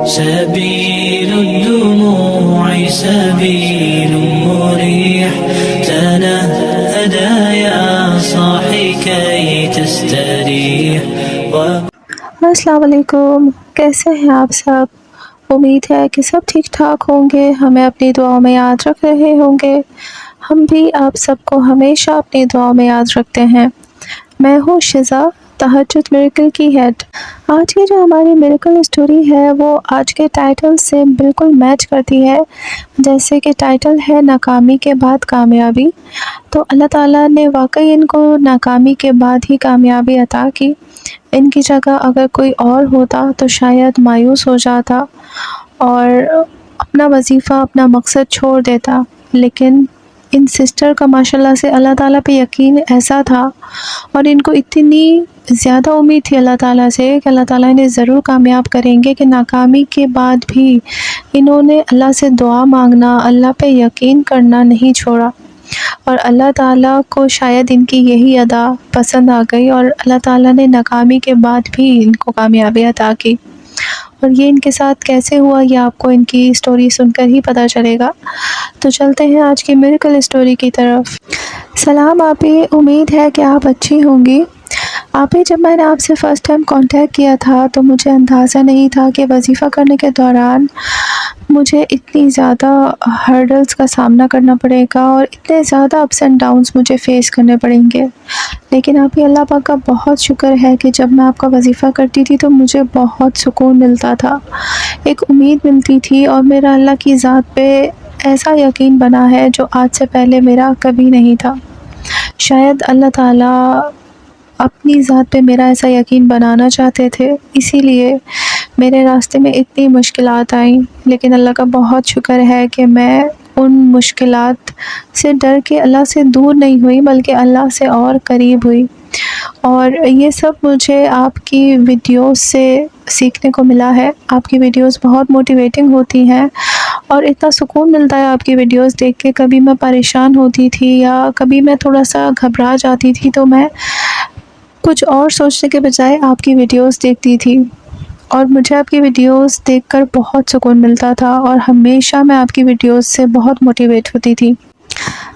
سبيل الدموع سبيل مريح تنهدى يا صاحي كي تستريح. السلام علیکم، کیسے ہیں آپ سب؟ امید ہے کہ سب ٹھیک ٹھاک ہوں گے، ہمیں اپنی دعاؤں میں یاد رکھ رہے ہوں گے۔ ہم بھی آپ سب کو ہمیشہ اپنی دعاؤں میں یاد رکھتے ہیں۔ میں ہوں شزا، تہجد میریکل کی ہیڈ۔ آج کی جو ہماری میریکل اسٹوری ہے وہ آج کے ٹائٹل سے بالکل میچ کرتی ہے، جیسے کہ ٹائٹل ہے ناکامی کے بعد کامیابی۔ تو اللہ تعالیٰ نے واقعی ان کو ناکامی کے بعد ہی کامیابی عطا کی۔ ان کی جگہ اگر کوئی اور ہوتا تو شاید مایوس ہو جاتا اور اپنا وظیفہ، اپنا مقصد چھوڑ دیتا، لیکن ان سسٹر کا ماشاءاللہ سے اللہ تعالیٰ پہ یقین ایسا تھا اور ان کو اتنی زیادہ امید تھی اللہ تعالیٰ سے کہ اللہ تعالیٰ انہیں ضرور کامیاب کریں گے، کہ ناکامی کے بعد بھی انہوں نے اللہ سے دعا مانگنا، اللہ پہ یقین کرنا نہیں چھوڑا۔ اور اللہ تعالیٰ کو شاید ان کی یہی ادا پسند آ گئی اور اللہ تعالیٰ نے ناکامی کے بعد بھی ان کو کامیابی عطا کی۔ اور یہ ان کے ساتھ کیسے ہوا یہ آپ کو ان کی سٹوری سن کر ہی پتہ چلے گا۔ تو چلتے ہیں آج کی میریکل اسٹوری کی طرف۔ سلام آپی، امید ہے کہ آپ اچھی ہوں گی۔ آپی، جب میں نے آپ سے فرسٹ ٹائم کانٹیکٹ کیا تھا تو مجھے اندازہ نہیں تھا کہ وظیفہ کرنے کے دوران مجھے اتنی زیادہ ہرڈلز کا سامنا کرنا پڑے گا اور اتنے زیادہ اپس اینڈ ڈاؤنز مجھے فیس کرنے پڑیں گے۔ لیکن آپی، اللہ پاک کا بہت شکر ہے کہ جب میں آپ کا وظیفہ کرتی تھی تو مجھے بہت سکون ملتا تھا، ایک امید ملتی تھی، اور میرا اللہ کی ذات پہ ایسا یقین بنا ہے جو آج سے پہلے میرا کبھی نہیں تھا۔ شاید اللہ تعالیٰ اپنی ذات پہ میرا ایسا یقین بنانا چاہتے تھے، اسی لیے میرے راستے میں اتنی مشکلات آئیں، لیکن اللہ کا بہت شکر ہے کہ میں ان مشکلات سے ڈر کے اللہ سے دور نہیں ہوئی، بلکہ اللہ سے اور قریب ہوئی۔ اور یہ سب مجھے آپ کی ویڈیوز سے سیکھنے کو ملا ہے۔ آپ کی ویڈیوز بہت موٹیویٹنگ ہوتی ہیں اور اتنا سکون ملتا ہے آپ کی ویڈیوز دیکھ کے۔ کبھی میں پریشان ہوتی تھی یا کبھی میں تھوڑا سا گھبرا جاتی تھی تو میں کچھ اور سوچنے کے بجائے آپ کی ویڈیوز دیکھتی تھی، اور مجھے آپ کی ویڈیوز دیکھ کر بہت سکون ملتا تھا اور ہمیشہ میں آپ کی ویڈیوز سے بہت موٹیویٹ ہوتی تھی۔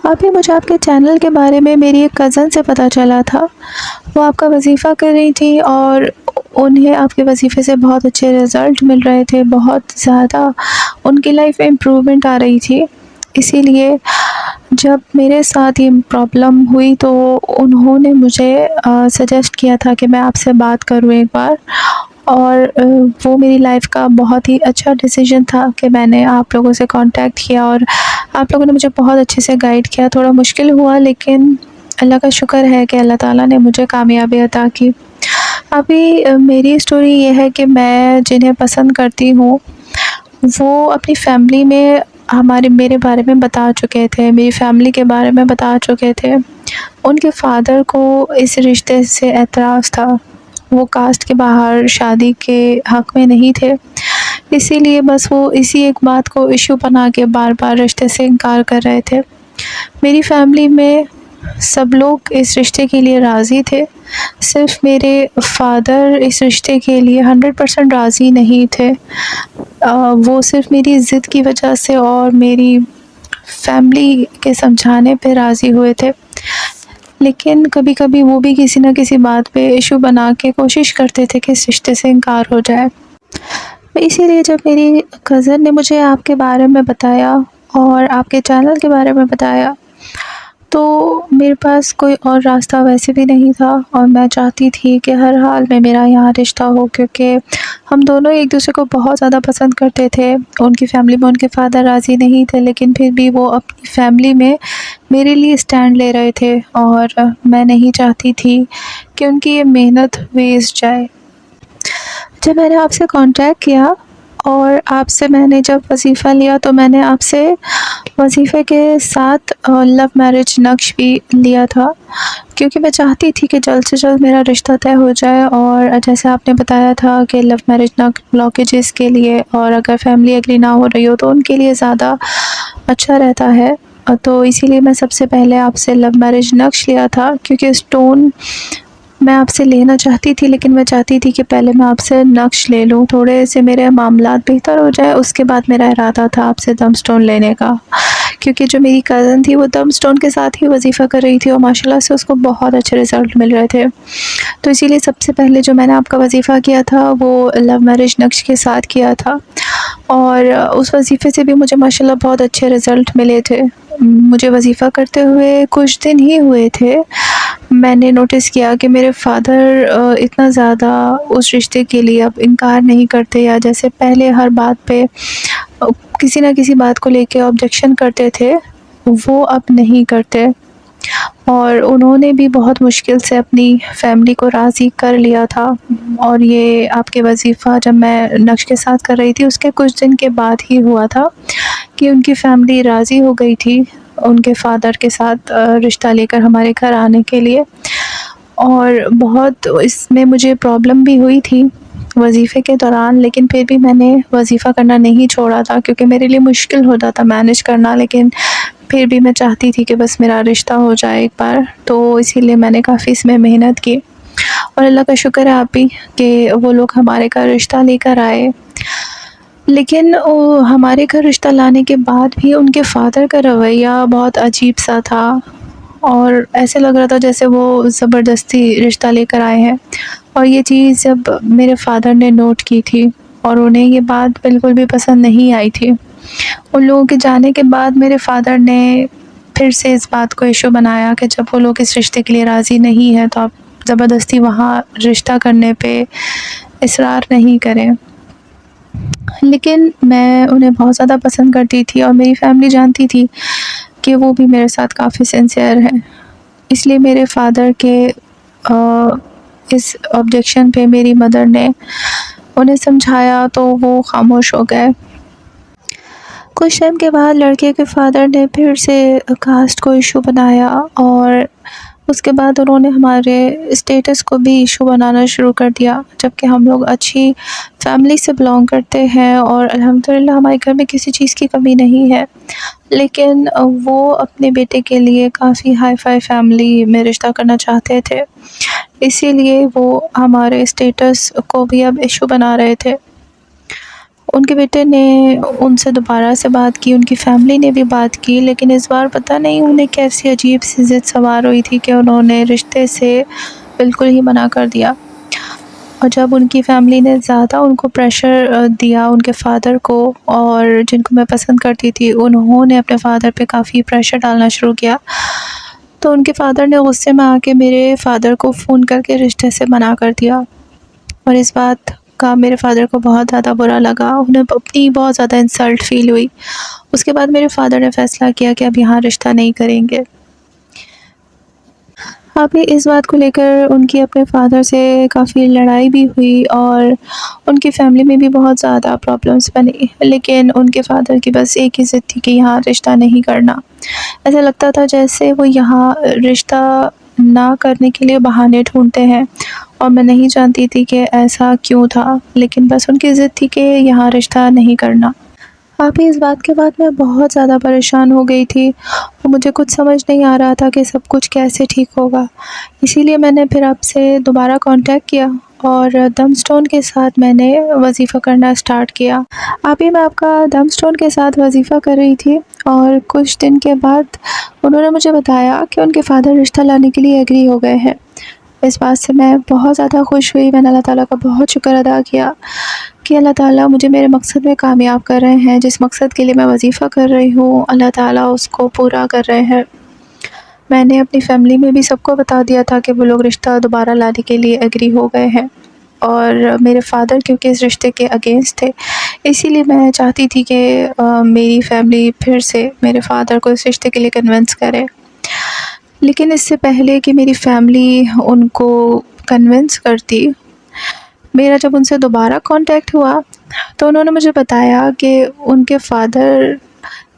ابھی مجھے آپ کے چینل کے بارے میں میری ایک کزن سے پتہ چلا تھا، وہ آپ کا وظیفہ کر رہی تھی اور انہیں آپ کے وظیفے سے بہت اچھے رزلٹ مل رہے تھے، بہت زیادہ ان کی لائف میں امپرومنٹ آ رہی تھی۔ اسی لیے جب میرے ساتھ یہ پرابلم ہوئی تو انہوں نے مجھے سجیسٹ کیا تھا کہ میں آپ سے بات کروں ایک بار، اور وہ میری لائف کا بہت ہی اچھا ڈیسیجن تھا کہ میں نے آپ لوگوں سے کانٹیکٹ کیا، اور آپ لوگوں نے مجھے بہت اچھے سے گائیڈ کیا۔ تھوڑا مشکل ہوا لیکن اللہ کا شکر ہے کہ اللہ تعالیٰ نے مجھے کامیابی عطا کی۔ ابھی میری اسٹوری یہ ہے کہ میں جنہیں پسند کرتی ہوں وہ اپنی فیملی میں میرے بارے میں بتا چکے تھے، میری فیملی کے بارے میں بتا چکے تھے۔ ان کے فادر کو اس رشتے سے اعتراض تھا، وہ کاسٹ کے باہر شادی کے حق میں نہیں تھے، اسی لیے بس وہ اسی ایک بات کو ایشو بنا کے بار بار رشتے سے انکار کر رہے تھے۔ میری فیملی میں سب لوگ اس رشتے کے لیے راضی تھے، صرف میرے فادر اس رشتے کے لیے 100% راضی نہیں تھے۔ وہ صرف میری ضد کی وجہ سے اور میری فیملی کے سمجھانے پہ راضی ہوئے تھے، لیکن کبھی کبھی وہ بھی کسی نہ کسی بات پہ ایشو بنا کے کوشش کرتے تھے کہ اس رشتے سے انکار ہو جائے۔ اسی لیے جب میری کزن نے مجھے آپ کے بارے میں بتایا اور آپ کے چینل کے بارے میں بتایا تو میرے پاس کوئی اور راستہ ویسے بھی نہیں تھا، اور میں چاہتی تھی کہ ہر حال میں میرا یہاں رشتہ ہو، کیونکہ ہم دونوں ایک دوسرے کو بہت زیادہ پسند کرتے تھے۔ ان کی فیملی میں ان کے فادر راضی نہیں تھے، لیکن پھر بھی وہ اپنی فیملی میں میرے لیے اسٹینڈ لے رہے تھے، اور میں نہیں چاہتی تھی کہ ان کی یہ محنت ویسٹ جائے۔ جب میں نے آپ سے کانٹیکٹ کیا اور آپ سے میں نے جب وظیفہ لیا تو میں نے آپ سے وظیفے کے ساتھ لو میرج نقش بھی لیا تھا، کیونکہ میں چاہتی تھی کہ جلد سے جلد میرا رشتہ طے ہو جائے، اور جیسے آپ نے بتایا تھا کہ لو میرج بلاکیجز کے لیے اور اگر فیملی ایگری نہ ہو رہی ہو تو ان کے لیے زیادہ اچھا رہتا ہے، تو اسی لیے میں سب سے پہلے آپ سے لو میرج نقش لیا تھا، کیونکہ اسٹون میں آپ سے لینا چاہتی تھی، لیکن میں چاہتی تھی کہ پہلے میں آپ سے نقش لے لوں، تھوڑے سے میرے معاملات بہتر ہو جائے، اس کے بعد میرا ارادہ تھا آپ سے دم سٹون لینے کا، کیونکہ جو میری کزن تھی وہ دم سٹون کے ساتھ ہی وظیفہ کر رہی تھی اور ماشاءاللہ سے اس کو بہت اچھے رزلٹ مل رہے تھے۔ تو اسی لیے سب سے پہلے جو میں نے آپ کا وظیفہ کیا تھا وہ لو میرج نقش کے ساتھ کیا تھا، اور اس وظیفے سے بھی مجھے ماشاءاللہ بہت اچھے رزلٹ ملے تھے۔ مجھے وظیفہ کرتے ہوئے کچھ دن ہی ہوئے تھے، میں نے نوٹس کیا کہ میرے فادر اتنا زیادہ اس رشتے کے لیے اب انکار نہیں کرتے، یا جیسے پہلے ہر بات پہ کسی نہ کسی بات کو لے کے آبجیکشن کرتے تھے، وہ اب نہیں کرتے، اور انہوں نے بھی بہت مشکل سے اپنی فیملی کو راضی کر لیا تھا۔ اور یہ آپ کے وظیفہ جب میں نقش کے ساتھ کر رہی تھی اس کے کچھ دن کے بعد ہی ہوا تھا کہ ان کی فیملی راضی ہو گئی تھی ان کے فادر کے ساتھ رشتہ لے کر ہمارے گھر آنے کے لیے۔ اور بہت اس میں مجھے پرابلم بھی ہوئی تھی وظیفے کے دوران، لیکن پھر بھی میں نے وظیفہ کرنا نہیں چھوڑا تھا، کیونکہ میرے لیے مشکل ہوتا تھا مینیج کرنا، لیکن پھر بھی میں چاہتی تھی کہ بس میرا رشتہ ہو جائے ایک بار، تو اسی لیے میں نے کافی اس میں محنت کی، اور اللہ کا شکر ہے آپ بھی کہ وہ لوگ ہمارے گھر رشتہ لے کر آئے۔ لیکن ہمارے گھر رشتہ لانے کے بعد بھی ان کے فادر کا رویہ بہت عجیب سا تھا، اور ایسے لگ رہا تھا جیسے وہ زبردستی رشتہ لے کر آئے ہیں، اور یہ چیز جب میرے فادر نے نوٹ کی تھی اور انہیں یہ بات بالکل بھی پسند نہیں آئی تھی۔ ان لوگوں کے جانے کے بعد میرے فادر نے پھر سے اس بات کو ایشو بنایا کہ جب وہ لوگ اس رشتے کے لیے راضی نہیں ہیں تو آپ زبردستی وہاں رشتہ کرنے پہ اصرار نہیں کریں۔ لیکن میں انہیں بہت زیادہ پسند کرتی تھی، اور میری فیملی جانتی تھی کہ وہ بھی میرے ساتھ کافی سنسیئر ہیں، اس لیے میرے فادر کے اس آبجیکشن پہ میری مدر نے انہیں سمجھایا تو وہ خاموش ہو گئے۔ کچھ ٹائم کے بعد لڑکے کے فادر نے پھر سے کاسٹ کو ایشو بنایا، اور اس کے بعد انہوں نے ہمارے اسٹیٹس کو بھی ایشو بنانا شروع کر دیا، جبکہ ہم لوگ اچھی فیملی سے بلانگ کرتے ہیں اور الحمدللہ ہمارے گھر میں کسی چیز کی کمی نہیں ہے، لیکن وہ اپنے بیٹے کے لیے کافی ہائی فائی فیملی میں رشتہ کرنا چاہتے تھے، اسی لیے وہ ہمارے اسٹیٹس کو بھی اب ایشو بنا رہے تھے۔ ان کے بیٹے نے ان سے دوبارہ سے بات کی، ان کی فیملی نے بھی بات کی، لیکن اس بار پتہ نہیں انہیں کیسی عجیب سی ضد سوار ہوئی تھی کہ انہوں نے رشتے سے بالکل ہی منع کر دیا، اور جب ان کی فیملی نے زیادہ ان کو پریشر دیا ان کے فادر کو، اور جن کو میں پسند کرتی تھی انہوں نے اپنے فادر پہ کافی پریشر ڈالنا شروع کیا، تو ان کے فادر نے غصے میں آ کے میرے فادر کو فون کر کے رشتے سے منع کر دیا، اور اس بات کا میرے فادر کو بہت زیادہ برا لگا، انہیں اپنی بہت زیادہ انسلٹ فیل ہوئی۔ اس کے بعد میرے فادر نے فیصلہ کیا کہ اب یہاں رشتہ نہیں کریں گے۔ ابھی اس بات کو لے کر ان کی اپنے فادر سے کافی لڑائی بھی ہوئی، اور ان کی فیملی میں بھی بہت زیادہ پرابلمس بنی، لیکن ان کے فادر کی بس ایک ہی ضد تھی کہ یہاں رشتہ نہیں کرنا۔ ایسا لگتا تھا جیسے وہ یہاں رشتہ نہ کرنے کے لیے بہانے ڈھونڈتے ہیں، اور میں نہیں جانتی تھی کہ ایسا کیوں تھا، لیکن بس ان کی ضد تھی کہ یہاں رشتہ نہیں کرنا۔ ابھی اس بات کے بعد میں بہت زیادہ پریشان ہو گئی تھی، اور مجھے کچھ سمجھ نہیں آ رہا تھا کہ سب کچھ کیسے ٹھیک ہوگا، اسی لیے میں نے پھر آپ سے دوبارہ کانٹیکٹ کیا، اور دم سٹون کے ساتھ میں نے وظیفہ کرنا سٹارٹ کیا۔ ابھی میں آپ کا دم سٹون کے ساتھ وظیفہ کر رہی تھی، اور کچھ دن کے بعد انہوں نے مجھے بتایا کہ ان کے فادر رشتہ لانے کے لیے ایگری ہو گئے ہیں۔ اس بات سے میں بہت زیادہ خوش ہوئی، میں نے اللہ تعالیٰ کا بہت شکر ادا کیا کہ اللہ تعالیٰ مجھے میرے مقصد میں کامیاب کر رہے ہیں، جس مقصد کے لیے میں وظیفہ کر رہی ہوں اللہ تعالیٰ اس کو پورا کر رہے ہیں۔ میں نے اپنی فیملی میں بھی سب کو بتا دیا تھا کہ وہ لوگ رشتہ دوبارہ لانے کے لیے ایگری ہو گئے ہیں، اور میرے فادر کیونکہ اس رشتے کے اگینسٹ تھے، اسی لیے میں چاہتی تھی کہ میری فیملی پھر سے میرے فادر کو اس رشتے کے لیے کنونس کرے، لیکن اس سے پہلے کہ میری فیملی ان کو کنونس کرتی، میرا جب ان سے دوبارہ کانٹیکٹ ہوا تو انہوں نے مجھے بتایا کہ ان کے فادر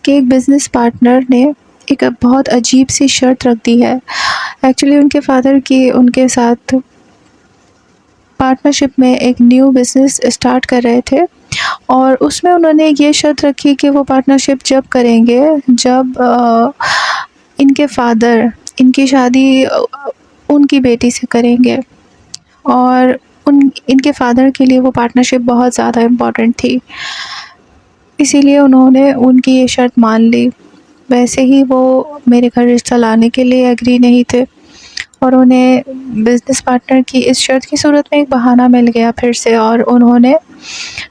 کے ایک بزنس پارٹنر نے ایک بہت عجیب سی شرط رکھ دی ہے۔ ایکچولی ان کے فادر کی ان کے ساتھ پارٹنرشپ میں ایک نیو بزنس اسٹارٹ کر رہے تھے، اور اس میں انہوں نے یہ شرط رکھی کہ وہ پارٹنرشپ جب کریں گے جب ان کے فادر ان کی شادی ان کی بیٹی سے کریں گے، اور ان کے فادر کے لیے وہ پارٹنرشپ بہت زیادہ امپورٹنٹ تھی، اسی لیے انہوں نے ان کی یہ شرط مان لی۔ ویسے ہی وہ میرے گھر رشتہ لانے کے لیے ایگری نہیں تھے، اور انہیں بزنس پارٹنر کی اس شرط کی صورت میں ایک بہانہ مل گیا پھر سے، اور انہوں نے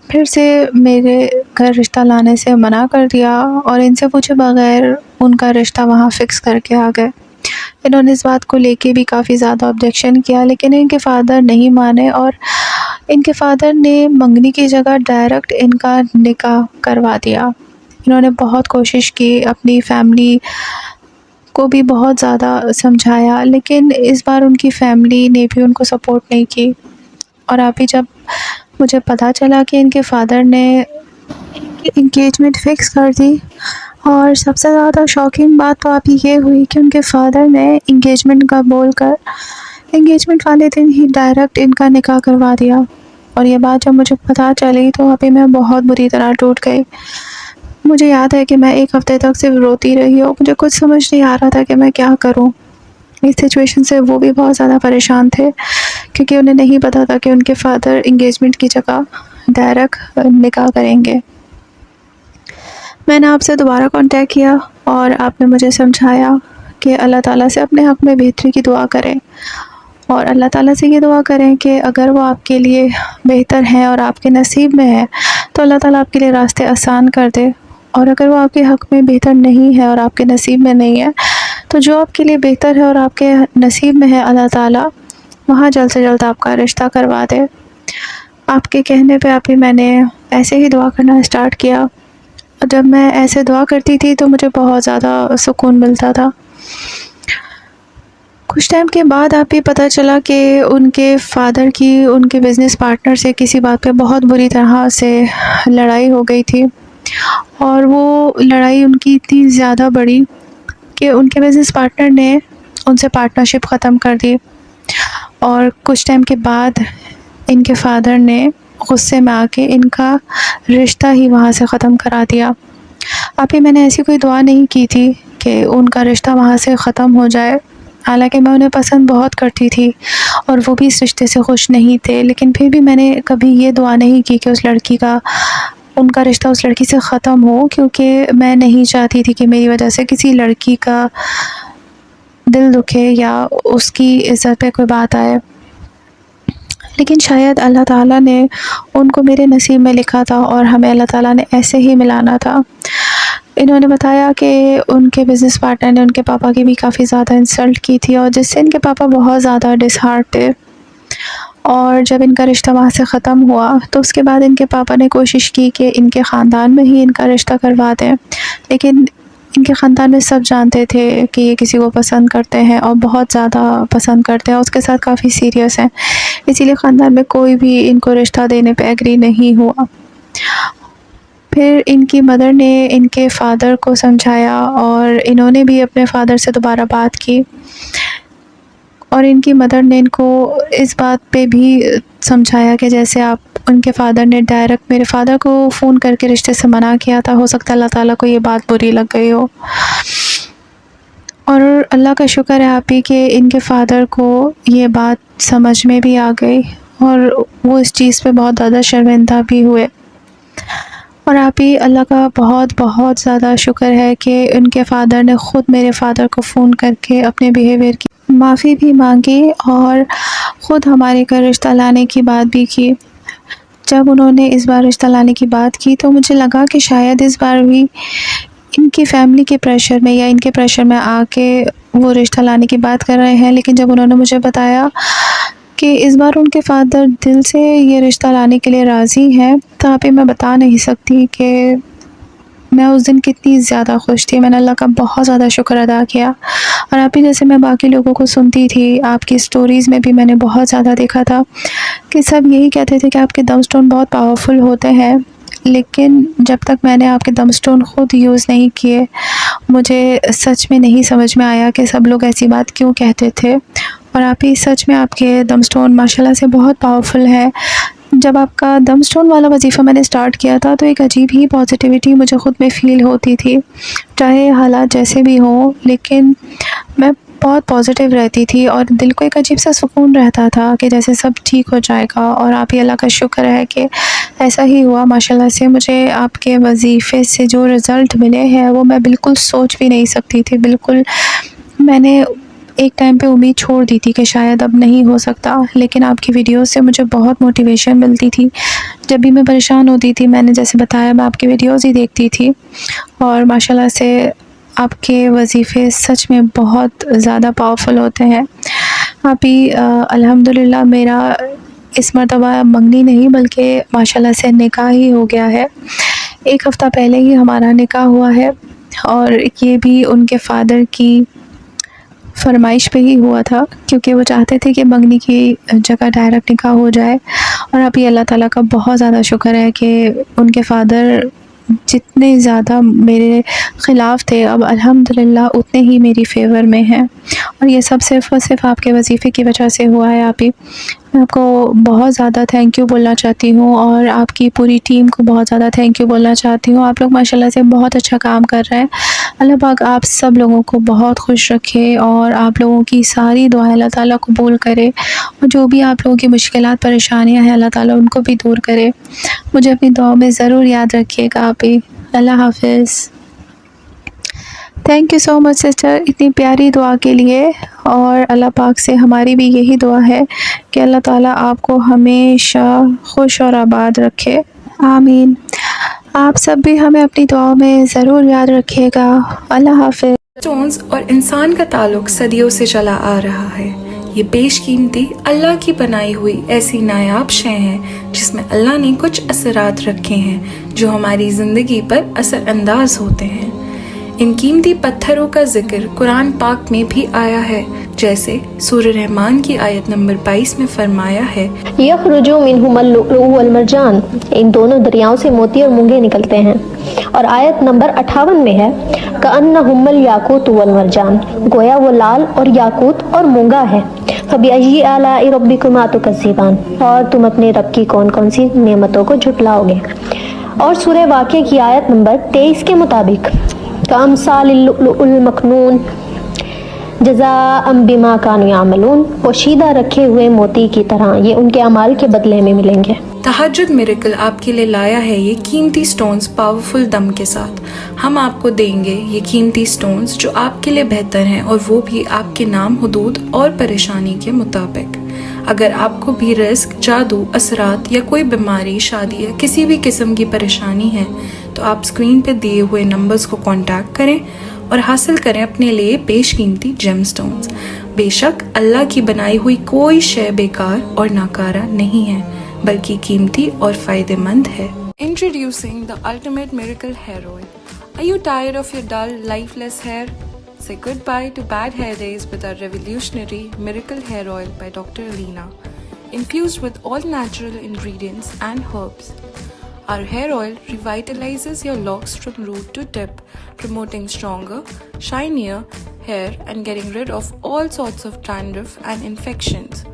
پھر سے میرے گھر رشتہ لانے سے منع کر دیا، اور ان سے پوچھے بغیر ان کا رشتہ وہاں فکس کر کے آ گئے۔ انہوں نے اس بات کو لے کے بھی کافی زیادہ آبجیکشن کیا، لیکن ان کے فادر نہیں مانے، اور ان کے فادر نے منگنی کی جگہ ڈائریکٹ ان کا نکاح کروا دیا۔ انہوں نے بہت کوشش کی، اپنی فیملی کو بھی بہت زیادہ سمجھایا، لیکن اس بار ان کی فیملی نے بھی ان کو سپورٹ نہیں کی۔ اور ابھی جب مجھے پتہ چلا کہ ان کے فادر نے انگیجمنٹ فکس کر دی، اور سب سے زیادہ شاکنگ بات تو ابھی یہ ہوئی کہ ان کے فادر نے انگیجمنٹ کا بول کر انگیجمنٹ والے دن ہی ڈائریکٹ ان کا نکاح کروا دیا۔ اور یہ بات جب مجھے پتہ چلی تو ابھی میں بہت بری طرح ٹوٹ گئی۔ مجھے یاد ہے کہ میں ایک ہفتے تک صرف روتی رہی، اور مجھے کچھ سمجھ نہیں آ رہا تھا کہ میں کیا کروں۔ اس سچویشن سے وہ بھی بہت زیادہ پریشان تھے، کیونکہ انہیں نہیں پتا تھا کہ ان کے فادر انگیجمنٹ کی جگہ ڈائریکٹ نکاح کریں گے۔ میں نے آپ سے دوبارہ کانٹیکٹ کیا، اور آپ نے مجھے سمجھایا کہ اللہ تعالیٰ سے اپنے حق میں بہتری کی دعا کریں، اور اللہ تعالیٰ سے یہ دعا کریں کہ اگر وہ آپ کے لیے بہتر ہیں اور آپ کے نصیب میں ہے تو اللہ تعالیٰ آپ کے لیے راستے آسان کر دے، اور اگر وہ آپ کے حق میں بہتر نہیں ہے اور آپ کے نصیب میں نہیں ہے تو جو آپ کے لیے بہتر ہے اور آپ کے نصیب میں ہے، اللہ تعالیٰ وہاں جلد سے جلد آپ کا رشتہ کروا دے۔ آپ کے کہنے پہ ابھی میں نے ایسے ہی دعا کرنا اسٹارٹ کیا، اور جب میں ایسے دعا کرتی تھی تو مجھے بہت زیادہ سکون ملتا تھا۔ کچھ ٹائم کے بعد آپ بھی پتہ چلا کہ ان کے فادر کی ان کے بزنس پارٹنر سے کسی بات پہ بہت بری طرح سے لڑائی ہو گئی تھی، اور وہ لڑائی ان کی اتنی زیادہ بڑی کہ ان کے بزنس پارٹنر نے ان سے پارٹنرشپ ختم کر دی، اور کچھ ٹائم کے بعد ان کے فادر نے غصے میں آ کے ان کا رشتہ ہی وہاں سے ختم کرا دیا۔ ابھی میں نے ایسی کوئی دعا نہیں کی تھی کہ ان کا رشتہ وہاں سے ختم ہو جائے، حالانکہ میں انہیں پسند بہت کرتی تھی اور وہ بھی اس رشتے سے خوش نہیں تھے، لیکن پھر بھی میں نے کبھی یہ دعا نہیں کی کہ اس لڑکی کا ان کا رشتہ اس لڑکی سے ختم ہو، کیونکہ میں نہیں چاہتی تھی کہ میری وجہ سے کسی لڑکی کا دل دکھے یا اس کی عزت پہ کوئی بات آئے۔ لیکن شاید اللہ تعالیٰ نے ان کو میرے نصیب میں لکھا تھا، اور ہمیں اللہ تعالیٰ نے ایسے ہی ملانا تھا۔ انہوں نے بتایا کہ ان کے بزنس پارٹنر نے ان کے پاپا کی بھی کافی زیادہ انسلٹ کی تھی، اور جس سے ان کے پاپا بہت زیادہ ڈس ہارٹ تھے، اور جب ان کا رشتہ وہاں سے ختم ہوا تو اس کے بعد ان کے پاپا نے کوشش کی کہ ان کے خاندان میں ہی ان کا رشتہ کروا دیں، لیکن ان کے خاندان میں سب جانتے تھے کہ یہ کسی کو پسند کرتے ہیں اور بہت زیادہ پسند کرتے ہیں، اور اس کے ساتھ کافی سیریس ہیں، اسی لیے خاندان میں کوئی بھی ان کو رشتہ دینے پہ ایگری نہیں ہوا۔ پھر ان کی مدر نے ان کے فادر کو سمجھایا، اور انہوں نے بھی اپنے فادر سے دوبارہ بات کی، اور ان کی مدر نے ان کو اس بات پہ بھی سمجھایا کہ جیسے آپ ان کے فادر نے ڈائریکٹ میرے فادر کو فون کر کے رشتے سے منع کیا تھا، ہو سکتا ہے اللہ تعالیٰ کو یہ بات بری لگ گئی ہو۔ اور اللہ کا شکر ہے آپ ہی کہ ان کے فادر کو یہ بات سمجھ میں بھی آ گئی، اور وہ اس چیز پہ بہت زیادہ شرمندہ بھی ہوئے۔ اور آپ ہی اللہ کا بہت بہت زیادہ شکر ہے کہ ان کے فادر نے خود میرے فادر کو فون کر کے اپنے بیہیویئر کی معافی بھی مانگی، اور خود ہمارے گھر رشتہ لانے کی بات بھی کی۔ جب انہوں نے اس بار رشتہ لانے کی بات کی تو مجھے لگا کہ شاید اس بار بھی ان کی فیملی کے پریشر میں یا ان کے پریشر میں آ کے وہ رشتہ لانے کی بات کر رہے ہیں، لیکن جب انہوں نے مجھے بتایا کہ اس بار ان کے فادر دل سے یہ رشتہ لانے کے لیے راضی ہیں، تو آپ میں بتا نہیں سکتی کہ میں اس دن کتنی زیادہ خوش تھی۔ میں نے اللہ کا بہت زیادہ شکر ادا کیا، اور آپ ہی جیسے میں باقی لوگوں کو سنتی تھی، آپ کی سٹوریز میں بھی میں نے بہت زیادہ دیکھا تھا کہ سب یہی کہتے تھے کہ آپ کے دم سٹون بہت پاورفل ہوتے ہیں، لیکن جب تک میں نے آپ کے دم سٹون خود یوز نہیں کیے مجھے سچ میں نہیں سمجھ میں آیا کہ سب لوگ ایسی بات کیوں کہتے تھے۔ اور آپ ہی سچ میں آپ کے دم سٹون ماشاءاللہ سے بہت پاورفل ہے۔ جب آپ کا دم سٹون والا وظیفہ میں نے سٹارٹ کیا تھا تو ایک عجیب ہی پازیٹیوٹی مجھے خود میں فیل ہوتی تھی، چاہے حالات جیسے بھی ہوں، لیکن میں بہت پازیٹیو رہتی تھی اور دل کو ایک عجیب سا سکون رہتا تھا کہ جیسے سب ٹھیک ہو جائے گا. اور آپ ہی اللہ کا شکر ہے کہ ایسا ہی ہوا ماشاءاللہ سے. مجھے آپ کے وظیفے سے جو رزلٹ ملے ہیں وہ میں بالکل سوچ بھی نہیں سکتی تھی. بالکل میں نے ایک ٹائم پہ امید چھوڑ دی تھی کہ شاید اب نہیں ہو سکتا, لیکن آپ کی ویڈیوز سے مجھے بہت موٹیویشن ملتی تھی. جب بھی میں پریشان ہوتی تھی, میں نے جیسے بتایا میں آپ کی ویڈیوز ہی دیکھتی تھی, اور ماشاءاللہ سے آپ کے وظیفے سچ میں بہت زیادہ پاورفل ہوتے ہیں. ابھی الحمدللہ میرا اس مرتبہ منگنی نہیں بلکہ ماشاءاللہ سے نکاح ہی ہو گیا ہے. 1 ہفتہ پہلے ہی ہمارا نکاح ہوا ہے, اور یہ بھی ان کے فادر کی فرمائش پہ ہی ہوا تھا, کیونکہ وہ چاہتے تھے کہ منگنی کی جگہ ڈائریکٹ نکاح ہو جائے. اور ابھی اللہ تعالیٰ کا بہت زیادہ شکر ہے کہ ان کے فادر جتنے زیادہ میرے خلاف تھے اب الحمدللہ اتنے ہی میری فیور میں ہیں, اور یہ سب صرف اور صرف آپ کے وظیفے کی وجہ سے ہوا ہے. آپ ہی میں آپ کو بہت زیادہ تھینک یو بولنا چاہتی ہوں, اور آپ کی پوری ٹیم کو بہت زیادہ تھینک یو بولنا چاہتی ہوں. آپ لوگ ماشاءاللہ سے بہت اچھا کام کر رہے ہیں. اللہ پاک آپ سب لوگوں کو بہت خوش رکھے, اور آپ لوگوں کی ساری دعائیں اللہ تعالیٰ قبول کرے, اور جو بھی آپ لوگوں کی مشکلات پریشانیاں ہیں اللہ تعالیٰ ان کو بھی دور کرے. مجھے اپنی دعاؤں میں ضرور یاد رکھیے گا. آپ ہی اللہ حافظ. Thank you so much sister اتنی پیاری دعا کے لیے, اور اللہ پاک سے ہماری بھی یہی دعا ہے کہ اللہ تعالیٰ آپ کو ہمیشہ خوش اور آباد رکھے, آمین. آپ سب بھی ہمیں اپنی دعاؤں میں ضرور یاد رکھیے گا. اللہ حافظ. اسٹونز اور انسان کا تعلق صدیوں سے چلا آ رہا ہے. یہ بیش قیمتی اللہ کی بنائی ہوئی ایسی نایاب شے ہیں جس میں اللہ نے کچھ اثرات رکھے ہیں جو ہماری زندگی پر اثر انداز ہوتے ہیں. ان قیمتی پتھروں کا ذکر قرآن پاک میں بھی آیا ہے, جیسے سورہ رحمان کی آیت نمبر 22 میں فرمایا ہے یخرج منہما اللؤلؤ والمرجان, ان دونوں دریاؤں سے موتی اور مونگے نکلتے ہیں. اور آیت نمبر 58 میں ہے کأنہم الیاقوت والمرجان, گویا وہ لال اور یاقوت اور مونگا ہے. فبأی آلاء ربکما تکذبان, اور تم اپنے رب کی کون کون سی نعمتوں کو جھٹلاؤ گے. اور سورہ واقعہ کی آیت نمبر 23 کے مطابق کامثال اللؤلؤ المکنون جزاء بما كانوا يعملون, پوشیدہ رکھے ہوئے موتی کی طرح یہ ان کے اعمال کے بدلے میں ملیں گے. تہجد میریکل آپ کے لیے لایا ہے یہ قیمتی سٹونز پاورفل دم کے ساتھ. ہم آپ کو دیں گے یہ قیمتی سٹونز جو آپ کے لیے بہتر ہیں, اور وہ بھی آپ کے نام, حدود اور پریشانی کے مطابق. اگر آپ کو بھی رزق, جادو, اثرات یا کوئی بیماری, شادی یا کسی بھی قسم کی پریشانی ہے تو آپ اسکرین پہ دیے ہوئے نمبرز کو کانٹیکٹ کریں اور حاصل کریں اپنے لیے بیش قیمتی جیم سٹونز. بے شک اللہ کی بنائی ہوئی کوئی شے بیکار اور ناکارہ نہیں ہے, بلکہ قیمتی اور فائدہ مند ہے. Introducing the ultimate miracle hair oil. Are you tired of your dull, lifeless hair? Say goodbye to bad hair days with our revolutionary miracle hair oil by Dr. ALEENA, infused with all natural ingredients and herbs. Our hair oil revitalizes your locks from root to tip, promoting stronger, shinier hair and getting rid of all sorts of dandruff and infections.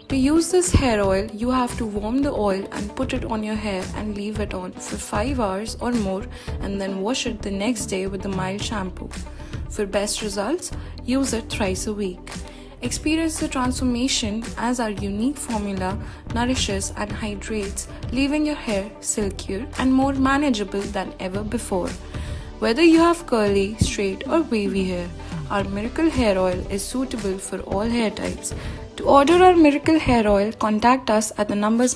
To use this hair oil, you have to warm the oil and put it on your hair and leave it on for 5 hours or more, and then wash it the next day with a mild shampoo. For best results, use it thrice a week. Experience the transformation as our unique formula nourishes and hydrates, leaving your hair silkier and more manageable than ever before. Whether you have curly, straight or wavy hair, our miracle hair oil is suitable for all hair types. To order our miracle hair oil, contact us at the numbers